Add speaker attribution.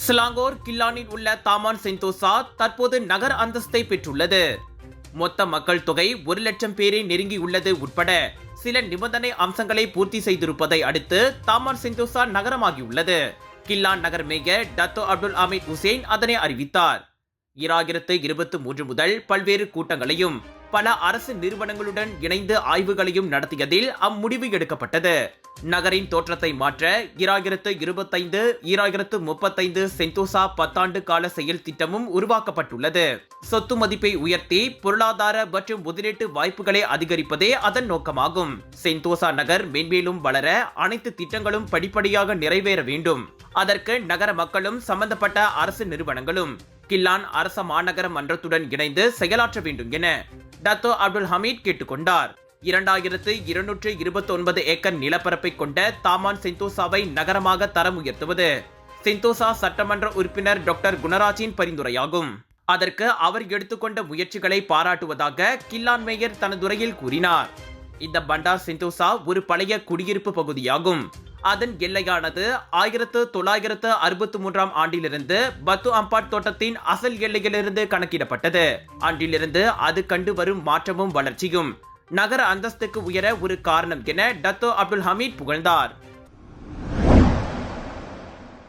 Speaker 1: Selangor கில்லானில் உள்ள Taman Sentosa தற்போது நகர் அந்தஸ்தை பெற்றுள்ளது. மொத்த மக்கள் தொகை 1 லட்சம் பேரை நெருங்கியுள்ளது உட்பட சில நிபந்தனை அம்சங்களை பூர்த்தி செய்திருப்பதை அடுத்து தாமான் செந்தோசா நகரமாகியுள்ளது. கில்லான் நகர் மேயர் டத்தோ அப்துல் ஹமீத் உசேன் அதனை அறிவித்தார். 2023 முதல் பல்வேறு கூட்டங்களையும் பல அரசு நிறுவனங்களுடன் இணைந்து ஆய்வுகளையும் நடத்தியதில் அம்முடிவு எடுக்கப்பட்டது. நகரின் தோற்றத்தை மாற்ற 2025-2035 செந்தோசா 10 ஆண்டு கால செயல் திட்டமும் உருவாக்கப்பட்டுள்ளது. சொத்து மதிப்பை உயர்த்தி பொருளாதார மற்றும் முதலீட்டு வாய்ப்புகளை அதிகரிப்பதே அதன் நோக்கமாகும். செந்தோசா நகர் மேன்மேலும் வளர அனைத்து திட்டங்களும் படிப்படியாக நிறைவேற வேண்டும். அதற்கு நகர மக்களும் சம்பந்தப்பட்ட அரசு நிறுவனங்களும் கில்லான் அரச மாநகர மன்றத்துடன் இணைந்து செயலாற்ற வேண்டும் என டத்தோ அப்துல் ஹமீத் கேட்டுக்கொண்டார். 2229 ஏக்கர் நிலப்பரப்பை கொண்ட தாமான் செந்தோசாவை நகரமாக தரம் உயர்த்துவது செந்தோசா சட்டமன்ற உறுப்பினர் டாக்டர் குணராஜின் பரிந்துரையாகும். அதற்கு அவர் எடுத்துக்கொண்ட முயற்சிகளை பாராட்டுவதாக கில்லான் மேயர் தனதுரையில் கூறினார். இந்த பண்டார் செந்தோசா ஒரு பழைய குடியிருப்பு பகுதியாகும். அதன் எல்லையானது 1963 ஆண்டிலிருந்து பத்து அம்பாட் தோட்டத்தின் அசல் எல்லையிலிருந்து கணக்கிடப்பட்டது. அன்றிலிருந்து அது கண்டு வரும் மாற்றமும் வளர்ச்சியும் நகர அந்தஸ்துக்கு உயர ஒரு காரணம் என டத்தோ அப்துல் ஹமீத் புகழ்ந்தார்.